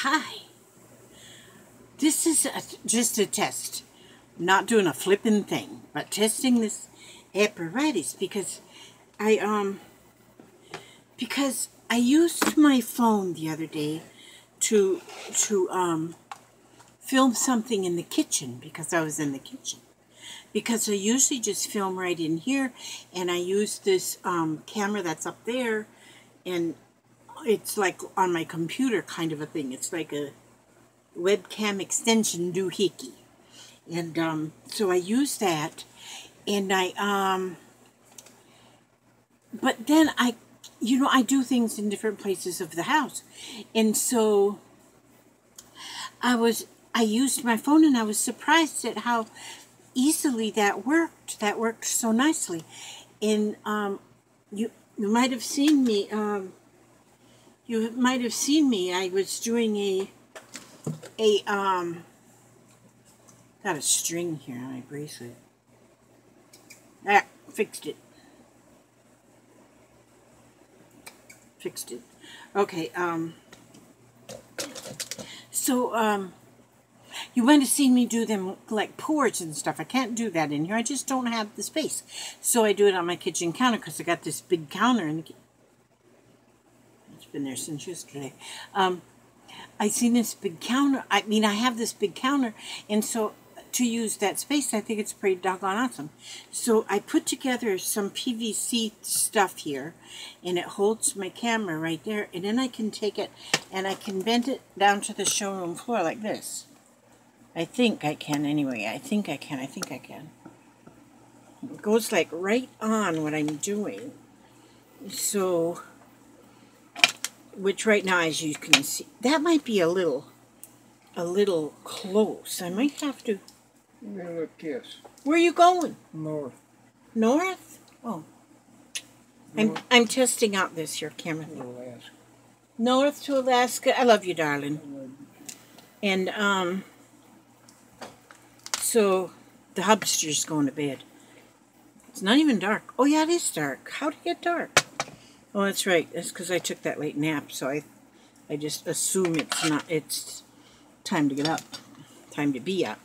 Hi. This is just a test. I'm not doing a flipping thing, but testing this apparatus because I used my phone the other day to film something in the kitchen because I was in the kitchen. Because I usually just film right in here, and I use this camera that's up there, and it's like on my computer kind of a thing. It's like a webcam extension doohickey. And so I use that, and but then I do things in different places of the house. And so I used my phone, and I was surprised at how easily that worked. That worked so nicely. And you might have seen me. You might have seen me. I was doing got a string here on my bracelet. Ah, fixed it. Fixed it. Okay, you might have seen me do them like pours and stuff. I can't do that in here. I just don't have the space. So I do it on my kitchen counter because I got this big counter in the kitchen. It's been there since yesterday. I seen this big counter. I have this big counter, and so to use that space, I think it's pretty doggone awesome. So I put together some PVC stuff here, and it holds my camera right there, and then I can take it and I can bend it down to the showroom floor like this. I think I can anyway. I think I can. It goes like right on what I'm doing. So, which right now, as you can see, that might be a little close. I might have to. Look, yes. Where are you going? North. North? Oh. I'm testing out this here camera thing. Alaska. North to Alaska. I love you, darling. And so the hubster's going to bed. It's not even dark. Oh yeah, it is dark. How'd it get dark? Oh, that's right. That's because I took that late nap, so I just assume it's time to get up. Time to be up.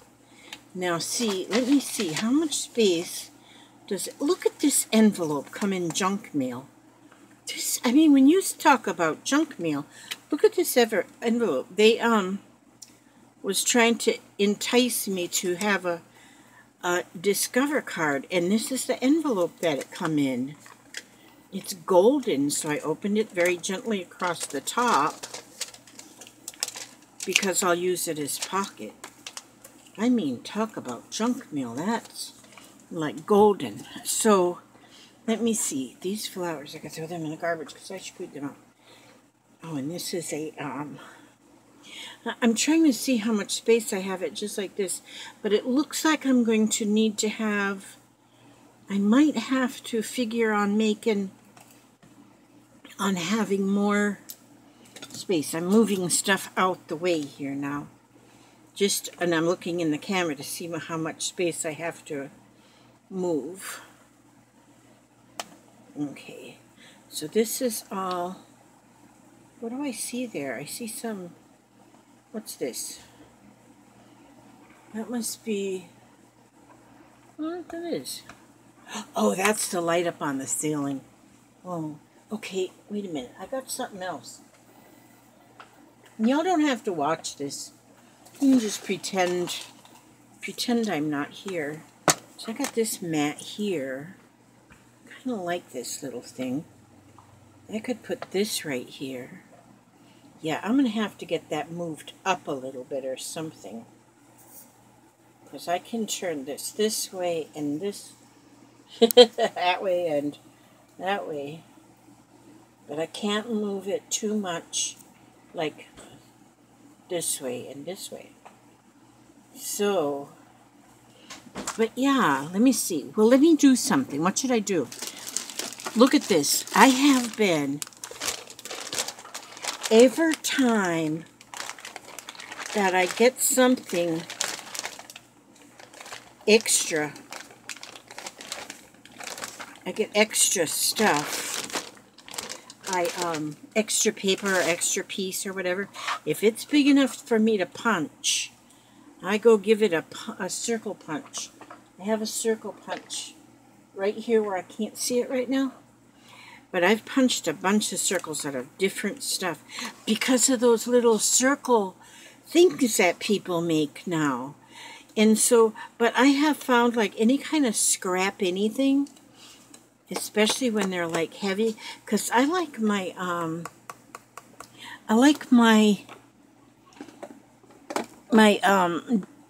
Now see, let me see, how much space does it, look at this envelope come in junk mail. This, when you talk about junk mail, look at this envelope. They, was trying to entice me to have a Discover card, and this is the envelope that it come in. It's golden, so I opened it very gently across the top because I'll use it as pocket. Talk about junk mail. That's like golden. So, let me see. These flowers, I can throw them in the garbage because I screwed them up. Oh, and this is a, I'm trying to see how much space I have it just like this. But it looks like I'm going to need to have, I might have to figure on having more space. I'm moving stuff out the way here now. And I'm looking in the camera to see how much space I have to move. Okay, so this is all, what do I see there? I see some, what's this? That must be, what that is? Oh, that's the light up on the ceiling. Oh, okay, wait a minute. I got something else. Y'all don't have to watch this. You can just pretend I'm not here. So I got this mat here. Kind of like this little thing. I could put this right here. Yeah, I'm going to have to get that moved up a little bit or something. Because I can turn this way and this that way and that way. But I can't move it too much like this way and this way. So, but yeah, let me see. Well, let me do something. What should I do? Look at this. I have been, every time that I get something extra, I get extra stuff, extra paper or extra piece or whatever, if it's big enough for me to punch, I go give it a circle punch. I have a circle punch right here where I can't see it right now. But I've punched a bunch of circles out of different stuff because of those little circle things that people make now. And so, but I have found like any kind of scrap anything, especially when they're like heavy, because I like my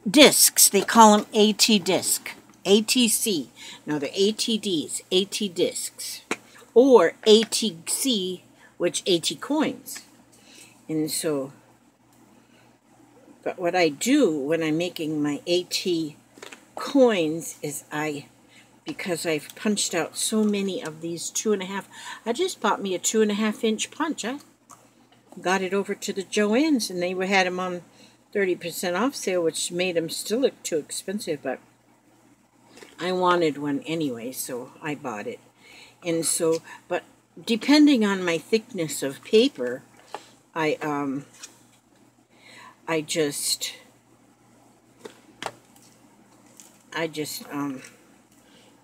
discs. They call them AT disc, ATC. No, they're ATDs, AT discs, or ATC, which AT coins. And so, but what I do when I'm making my AT coins is because I've punched out so many of these 2.5, I just bought me a 2.5-inch punch. I got it over to the Joann's, and they had them on 30% off sale, which made them still look too expensive, but I wanted one anyway, so I bought it. And so, but depending on my thickness of paper, I just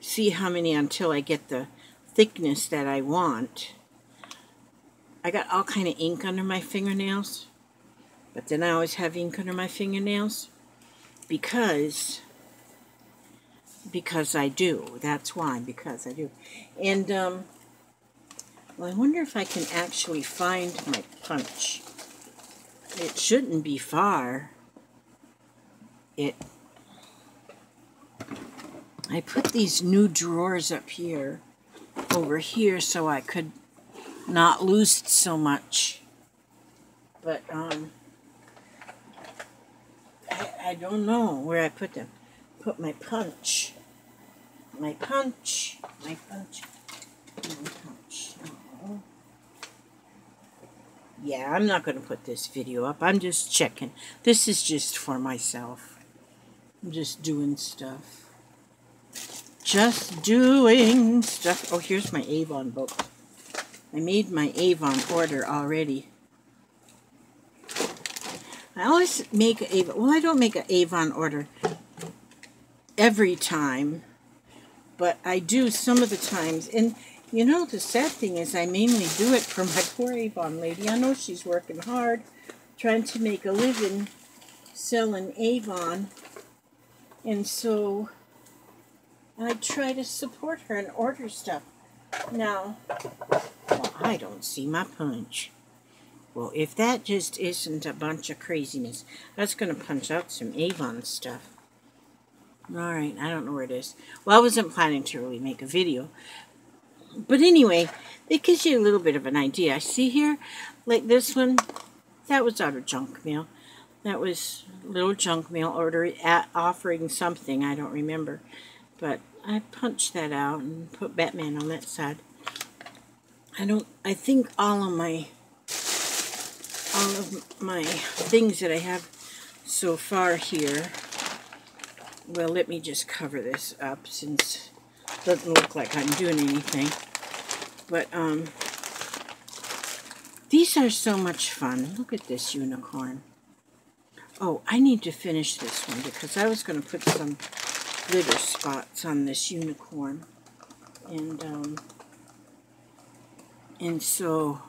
see how many until I get the thickness that I want. I got all kind of ink under my fingernails, but then I always have ink under my fingernails because I do. That's why, because I do. And well, I wonder if I can actually find my punch. It shouldn't be far. I put these new drawers up here, over here, so I could not lose so much. But I don't know where I put them. Put my punch. My punch. My punch. My punch. Oh. Yeah, I'm not going to put this video up. I'm just checking. This is just for myself. I'm just doing stuff. Just doing stuff. Oh, here's my Avon book. I made my Avon order already. I always make an Avon. Well, I don't make an Avon order every time, but I do some of the times. And you know, the sad thing is I mainly do it for my poor Avon lady. I know she's working hard, trying to make a living selling Avon. And so I try to support her and order stuff. Now, well, I don't see my punch. Well, if that just isn't a bunch of craziness, that's going to punch out some Avon stuff. Alright, I don't know where it is. Well, I wasn't planning to really make a video. But anyway, it gives you a little bit of an idea. I see here, like this one, that was out of junk mail. That was a little junk mail order offering something, I don't remember. But I punched that out and put Batman on that side. I think all of my things that I have so far here, well, let me just cover this up since it doesn't look like I'm doing anything. But these are so much fun. Look at this unicorn. Oh, I need to finish this one because I was going to put some glitter spots on this unicorn. And so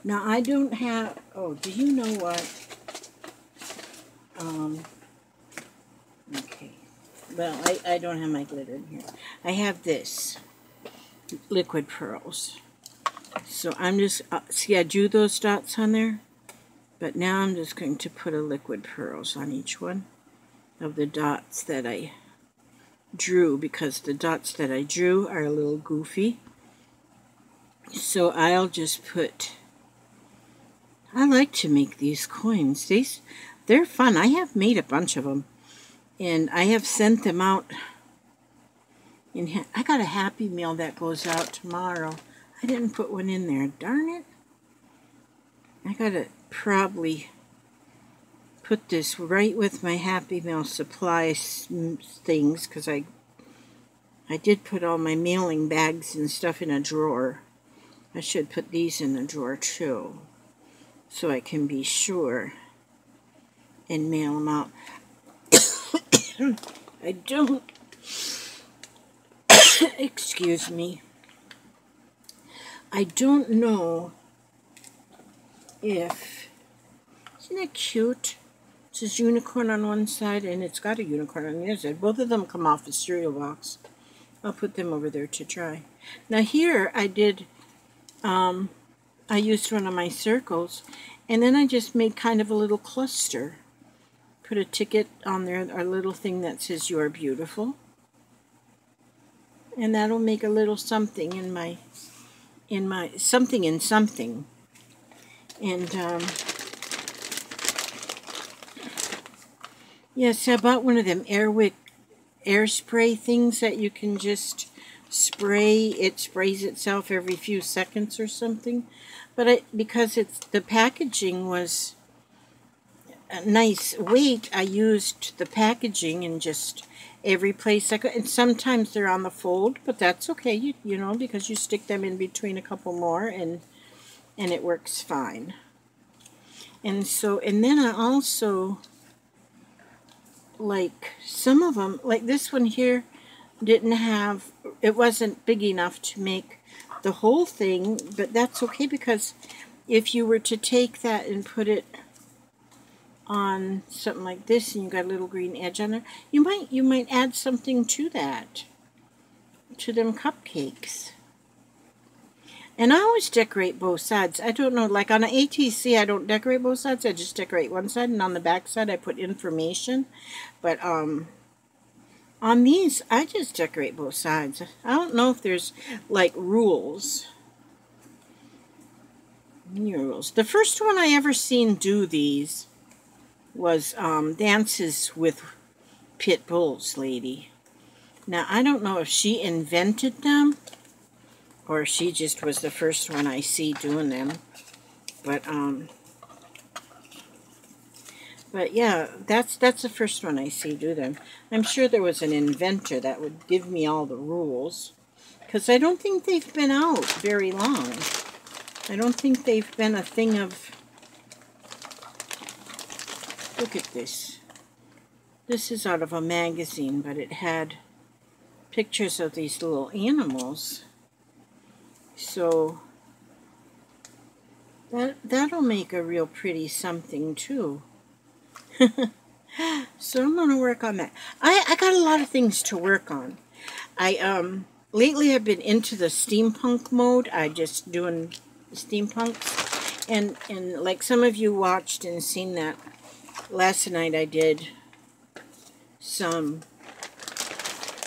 now I don't have, oh, do you know what? Okay. Well, I don't have my glitter in here. I have this, liquid pearls. So I'm just, see I drew those dots on there? But now I'm just going to put a liquid pearls on each one of the dots that I drew, because the dots that I drew are a little goofy. So I'll just put, I like to make these coins. They're fun. I have made a bunch of them. And I have sent them out. I got a Happy Meal that goes out tomorrow. I didn't put one in there. Darn it. I got to probably put this right with my Happy Meal supply things, because I I did put all my mailing bags and stuff in a drawer. I should put these in the drawer too, so I can be sure and mail them out. I don't, excuse me, I don't know if, isn't it cute? It says unicorn on one side and it's got a unicorn on the other side. Both of them come off a cereal box. I'll put them over there to dry. Now here I did, I used one of my circles, and then I just made kind of a little cluster. Put a ticket on there, a little thing that says "You're beautiful," and that'll make a little something in my something in something. And yes, I bought one of them Airwick air spray things that you can just spray. It sprays itself every few seconds or something. But because the packaging was a nice weight, I used the packaging in just every place I could. And sometimes they're on the fold, but that's okay, you know, because you stick them in between a couple more and it works fine. And so, and then I also, like some of them, like this one here, didn't have, it wasn't big enough to make the whole thing, but that's okay, because if you were to take that and put it on something like this and you got a little green edge on there, you might add something to that, to them cupcakes. And I always decorate both sides. I don't know, like on an ATC, I don't decorate both sides. I just decorate one side, and on the back side, I put information. But on these, I just decorate both sides. I don't know if there's, like, rules. Rules. The first one I ever seen do these was Dances with Pit Bulls lady. Now, I don't know if she invented them, or she just was the first one I see doing them. But yeah, that's the first one I see do them. I'm sure there was an inventor that would give me all the rules, because I don't think they've been out very long. I don't think they've been a thing of... Look at this. This is out of a magazine, but it had pictures of these little animals. So that'll make a real pretty something too. So I'm going to work on that. I got a lot of things to work on. Lately I've been into the steampunk mode. I just doing steampunks, and like some of you watched and seen that last night, I did some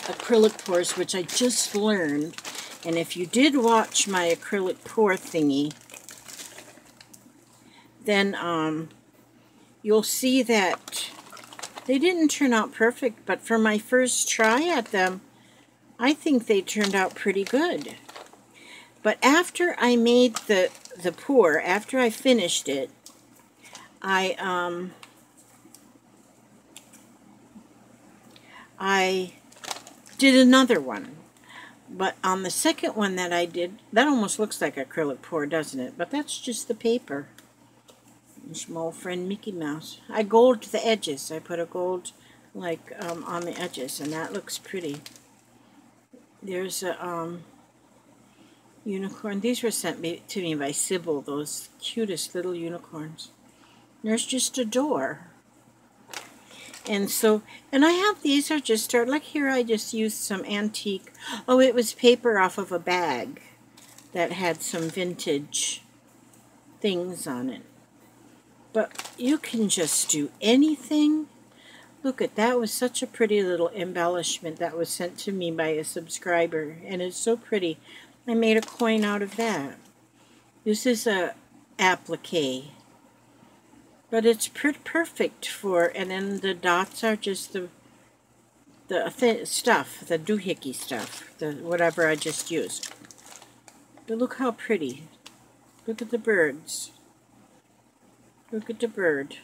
acrylic pours, which I just learned. And if you did watch my acrylic pour thingy, then you'll see that they didn't turn out perfect, but for my first try at them, I think they turned out pretty good. But after I made the pour, after I finished it, I did another one. But on the second one that I did, that almost looks like acrylic pour, doesn't it? But that's just the paper. It's my old friend Mickey Mouse. I gold the edges. I put a gold, like, on the edges, and that looks pretty. There's a unicorn. These were sent to me by Sybil, those cutest little unicorns. There's just a door. And so, and I have these are just like here I just used some antique, oh, it was paper off of a bag that had some vintage things on it. But you can just do anything. Look at that, was such a pretty little embellishment that was sent to me by a subscriber, and it's so pretty. I made a coin out of that. This is a applique. But it's perfect for, and then the dots are just the stuff, the doohickey stuff, the whatever I just used. But look how pretty. Look at the birds. Look at the bird.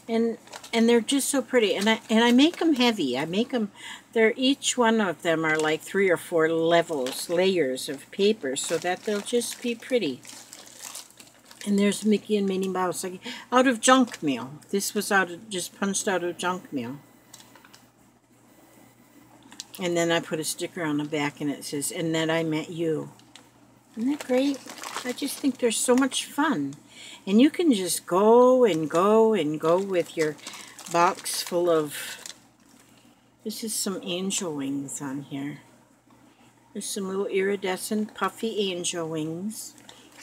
And and they're just so pretty. And I make them heavy. I make them. They're each one of them are like 3 or 4 layers of paper, so that they'll just be pretty. And there's Mickey and Minnie Mouse, like out of junk mail. This was just punched out of junk mail. And then I put a sticker on the back, and it says, "And then I met you." Isn't that great? I just think they're so much fun. And you can just go and go and go with your box full of... This is some angel wings on here. There's some little iridescent puffy angel wings.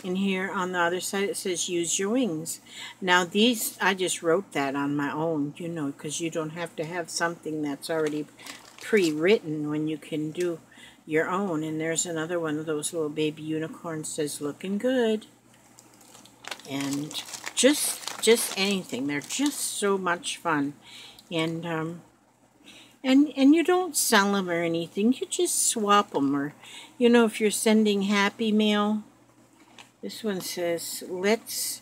And here on the other side it says, "Use your wings." Now these, I just wrote that on my own, you know, because you don't have to have something that's already pre-written when you can do your own. And there's another one of those little baby unicorns, says, "Looking good." And just anything. They're just so much fun. And you don't sell them or anything. You just swap them. Or, you know, if you're sending happy mail. This one says, "Let's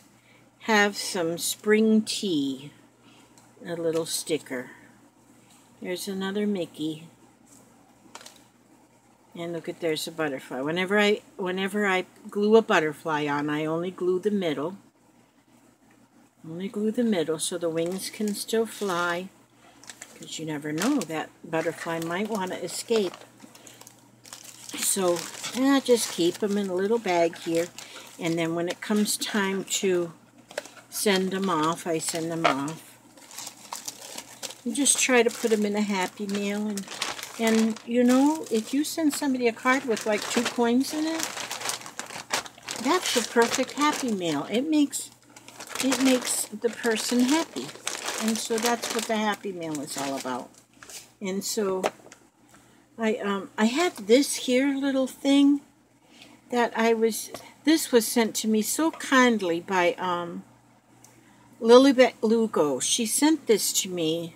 have some spring tea." A little sticker. There's another Mickey. And look at, there's a butterfly. Whenever I glue a butterfly on, I only glue the middle. Only glue the middle so the wings can still fly. Because you never know, that butterfly might want to escape. So I just keep them in a little bag here. And then when it comes time to send them off, I send them off. And just try to put them in a happy mail. And you know, if you send somebody a card with like 2 coins in it, that's the perfect happy mail. It makes the person happy. And so that's what the happy mail is all about. And so I had this here little thing that this was sent to me so kindly by Lilibet Lugo. She sent this to me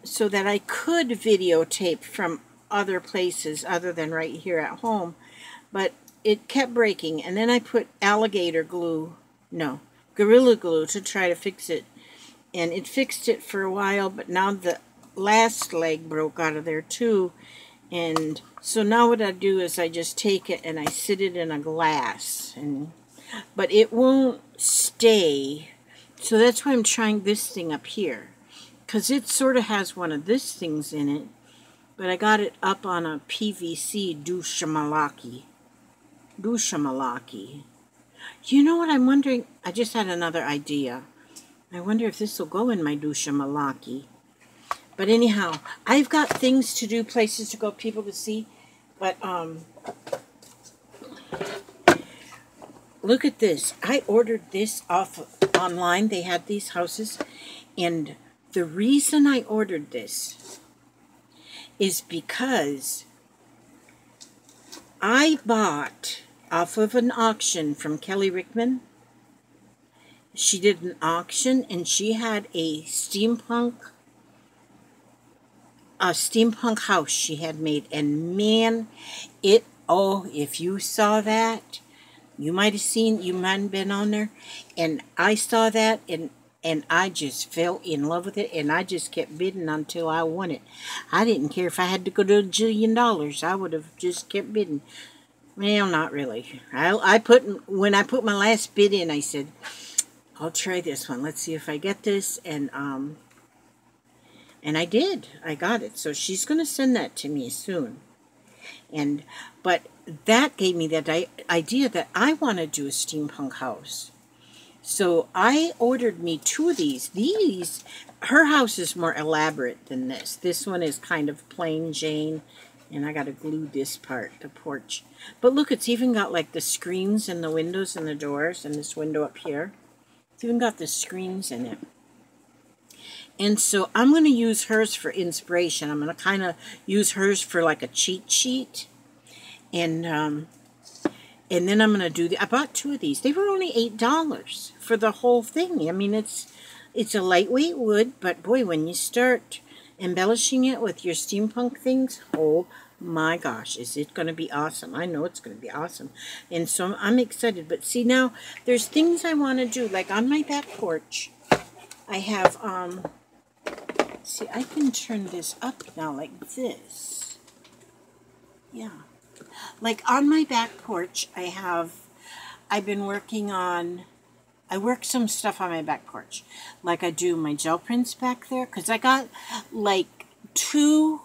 so that I could videotape from other places other than right here at home. But it kept breaking, and then I put Gorilla Glue to try to fix it. And it fixed it for a while, but now the last leg broke out of there too. And so now what I do is I just take it and I sit it in a glass. But it won't stay. So that's why I'm trying this thing up here. Because it sort of has one of these things in it. But I got it up on a PVC Dushamalaki. You know what I'm wondering? I just had another idea. I wonder if this will go in my Dushamalaki. But anyhow, I've got things to do, places to go, people to see. But look at this. I ordered this off online. They had these houses. And the reason I ordered this is because I bought off of an auction from Kelly Rickman. She did an auction, and she had a steampunk house she had made. And man, if you saw that, you might have been on there. And I saw that, and I just fell in love with it, and I just kept bidding until I won it. I didn't care if I had to go to $1 jillion. I would have just kept bidding. Well, not really. When I put my last bid in, I said, I'll try this one. Let's see if I get this. And I did. I got it. So she's going to send that to me soon. But that gave me that idea that I want to do a steampunk house. So I ordered me 2 of these. Her house is more elaborate than this. This one is kind of plain Jane. And I got to glue this part, the porch. But look, it's even got like the screens and the windows and the doors and this window up here. It's even got the screens in it. And so I'm going to use hers for inspiration. I'm going to kind of use hers for like a cheat sheet. And then I'm going to do I bought 2 of these. They were only $8 for the whole thing. I mean, it's a lightweight wood, but boy, when you start embellishing it with your steampunk things, oh my gosh, is it going to be awesome. I know it's going to be awesome. And so I'm excited. But see, now there's things I want to do, like on my back porch. I have, see, I can turn this up now like this. Yeah. Like on my back porch, I've been working on, I work some stuff on my back porch. Like I do my gel prints back there, because I got like 2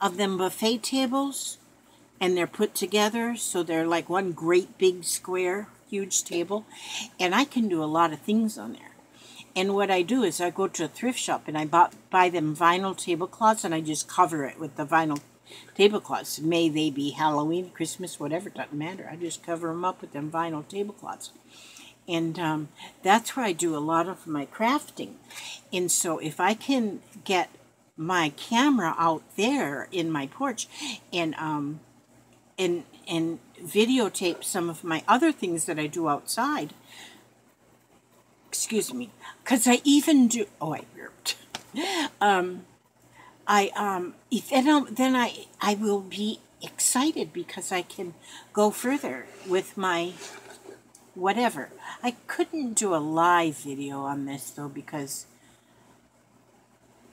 of them buffet tables, and they're put together, so they're like one great big square, huge table, and I can do a lot of things on there. And what I do is I go to a thrift shop and I buy them vinyl tablecloths, and I just cover it with the vinyl tablecloths. May they be Halloween, Christmas, whatever, it doesn't matter. I just cover them up with them vinyl tablecloths. And that's where I do a lot of my crafting. And so if I can get my camera out there in my porch and videotape some of my other things that I do outside, excuse me, because I even do, oh, I burped. Then I will be excited because I can go further with my whatever. I couldn't do a live video on this though, because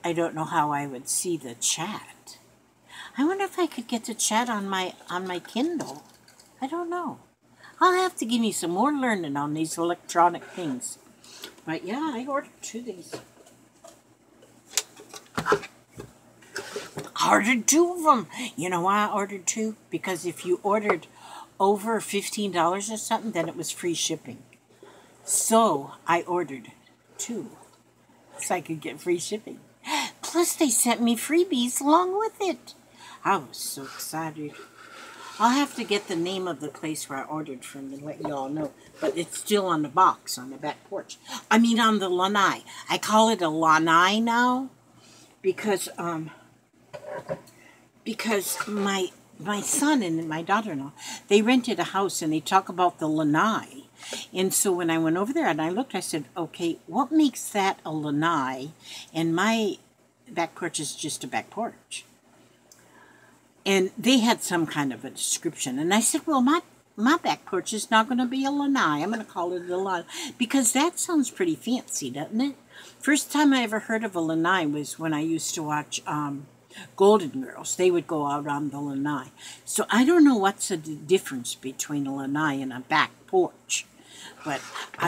I don't know how I would see the chat. I wonder if I could get the chat on my Kindle. I don't know. I'll have to give me some more learning on these electronic things. But yeah, I ordered 2 of these. I ordered 2 of them. You know why I ordered 2? Because if you ordered over $15 or something, then it was free shipping. So I ordered 2 so I could get free shipping. Plus they sent me freebies along with it. I was so excited. I'll have to get the name of the place where I ordered from and let you all know. But it's still on the box on the back porch. I mean on the lanai. I call it a lanai now because my son and my daughter-in-law, they rented a house and they talk about the lanai. And so when I went over there and I looked, I said, okay, what makes that a lanai? And my back porch is just a back porch. And they had some kind of a description. And I said, well, my back porch is not going to be a lanai. I'm going to call it a lanai. Because that sounds pretty fancy, doesn't it? First time I ever heard of a lanai was when I used to watch Golden Girls. They would go out on the lanai. So I don't know what's the difference between a lanai and a back porch. But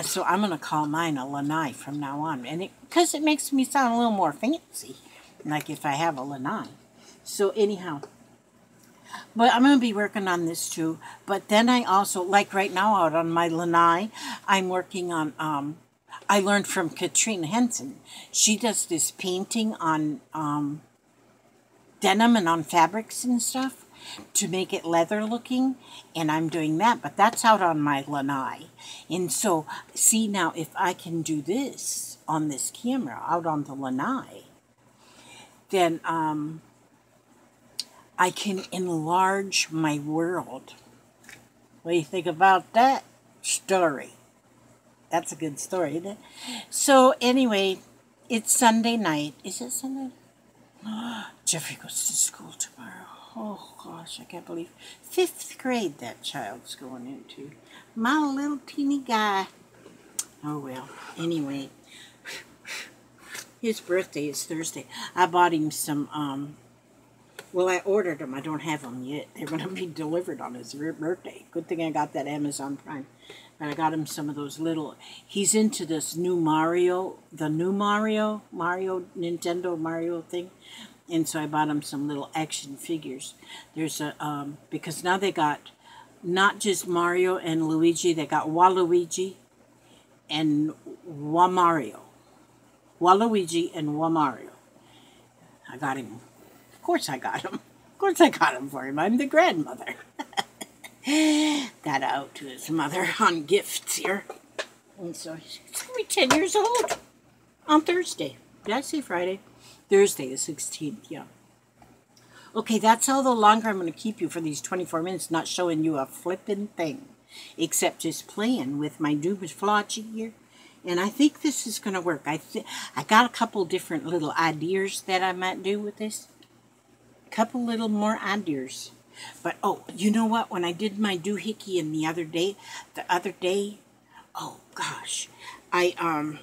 so I'm going to call mine a lanai from now on. And because it makes me sound a little more fancy. Like if I have a lanai. So anyhow. But I'm going to be working on this too. But then I also, like right now out on my lanai, I'm working on, I learned from Katrina Henson. She does this painting on denim and on fabrics and stuff to make it leather looking. And I'm doing that, but that's out on my lanai. And so, see now, if I can do this on this camera out on the lanai, then, I can enlarge my world. What do you think about that story? That's a good story, isn't it? So anyway, it's Sunday night. Is it Sunday? Jeffrey goes to school tomorrow. Oh gosh, I can't believe 5th grade that child's going into. My little teeny guy. Oh well. Anyway, his birthday is Thursday. I bought him some well, I ordered them. I don't have them yet. They're going to be delivered on his birthday. Good thing I got that Amazon Prime. But I got him some of those little... He's into this new Mario, the new Mario, Nintendo Mario thing. And so I bought him some little action figures. There's a... because now they got not just Mario and Luigi. They got Waluigi and Wamario. Waluigi and Wamario. I got him... Of course I got him. Of course I got him for him. I'm the grandmother. Got out to his mother on gifts here. And so he's going to be 10 years old on Thursday. Did I say Friday? Thursday the 16th, yeah. Okay, that's all the longer I'm going to keep you for these 24 minutes, not showing you a flippin' thing. Except just playing with my Doobie here. And I think this is going to work. I got a couple different little ideas that I might do with this. Couple little more ideas. But oh, you know what? When I did my doohickey and the other day, oh gosh, I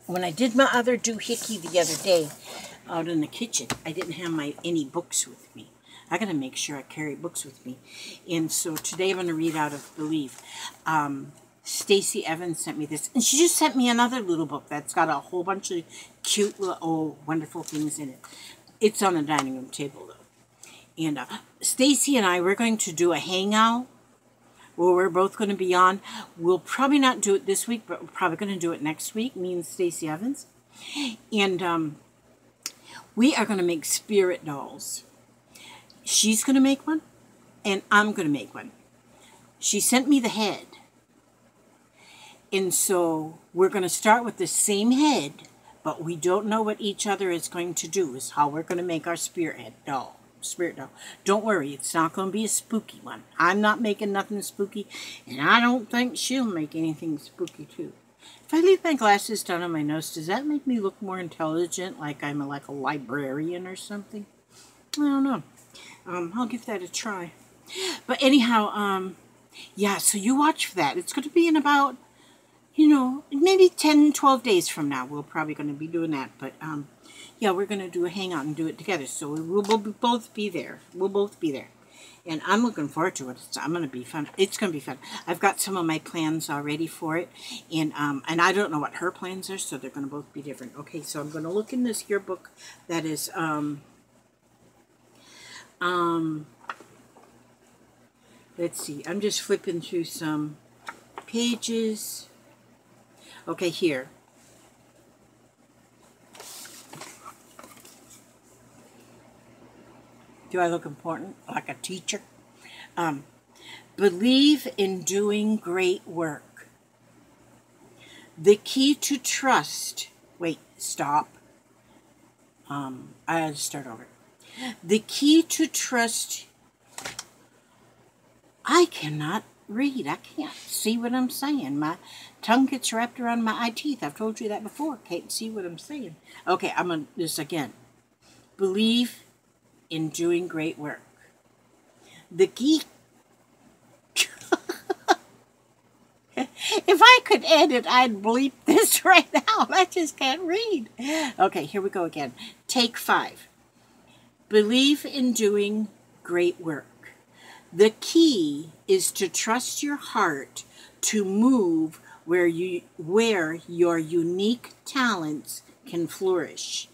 when I did my other doohickey the other day out in the kitchen, I didn't have any books with me. I got to make sure I carry books with me. And so today I'm going to read out of Believe. Stacey Evans sent me this. And she just sent me another little book that's got a whole bunch of cute, little, wonderful things in it. It's on the dining room table, though. And Stacey and I, we're going to do a hangout where we're both going to be on. We'll probably not do it this week, but we're probably going to do it next week, me and Stacey Evans. And we are going to make spirit dolls. She's going to make one, and I'm going to make one. She sent me the head. And so we're going to start with the same head, but we don't know what each other is going to do, is how we're going to make our spirit doll. Don't worry, it's not going to be a spooky one. I'm not making nothing spooky, and I don't think she'll make anything spooky too. If I leave my glasses down on my nose, does that make me look more intelligent, like I'm like a librarian or something? I don't know. I'll give that a try. But anyhow, yeah, so you watch for that. It's going to be in about, maybe 10, 12 days from now. We're probably going to be doing that. But, yeah, we're going to do a hangout and do it together. So we'll both be there. We'll both be there. And I'm looking forward to it. I'm going to be fun. It's going to be fun. I've got some of my plans already for it. And I don't know what her plans are, so they're going to both be different. Okay, so I'm going to look in this yearbook that is, let's see. I'm just flipping through some pages. Okay, here. Do I look important? Like a teacher? Believe in doing great work. The key to trust. Wait, stop. I had to start over. The key to trust. I cannot read. I can't see what I'm saying. My tongue gets wrapped around my eye teeth. I've told you that before. Can't see what I'm saying. Okay, I'm going to do this again. Believe in doing great work. The key. If I could edit, I'd bleep this right now. I just can't read. Okay, here we go again. Take 5. Believe in doing great work. The key is to trust your heart to move where your unique talents can flourish.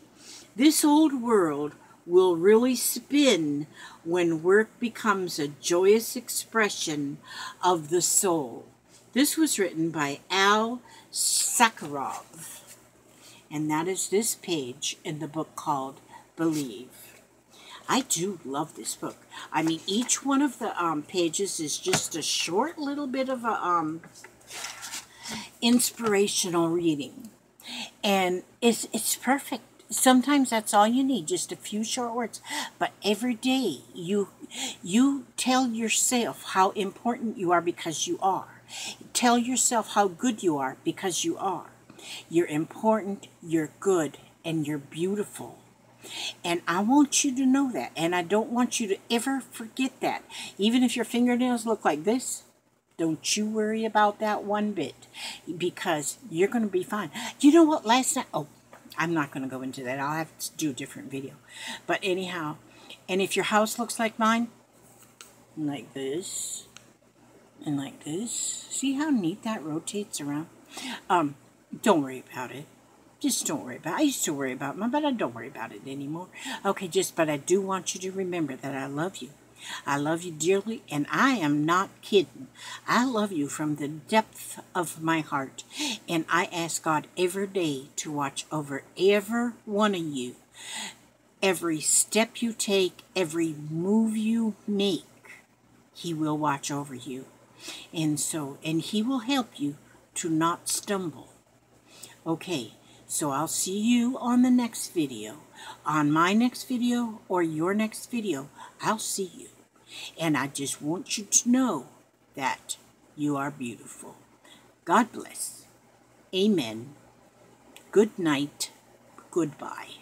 This old world will really spin when work becomes a joyous expression of the soul. This was written by Al Sakharov, and that is this page in the book called Believe. I do love this book. I mean, each one of the pages is just a short little bit of a inspirational reading, and it's perfect. Sometimes that's all you need, just a few short words. But every day you tell yourself how important you are because you are. Tell yourself how good you are because you are. You're important, you're good, and you're beautiful. And I want you to know that. And I don't want you to ever forget that. Even if your fingernails look like this, don't you worry about that one bit. Because you're going to be fine. You know what? Last night... Oh, I'm not going to go into that. I'll have to do a different video. But anyhow, and if your house looks like mine, like this, and like this, see how neat that rotates around? Don't worry about it. Just don't worry about it. I used to worry about mine, but I don't worry about it anymore. Okay, but I do want you to remember that I love you. I love you dearly, and I am not kidding. I love you from the depth of my heart, and I ask God every day to watch over every one of you. Every step you take, every move you make, He will watch over you. And He will help you to not stumble. Okay, so I'll see you on the next video. On my next video or your next video, I'll see you. And I just want you to know that you are beautiful. God bless. Amen. Good night. Goodbye.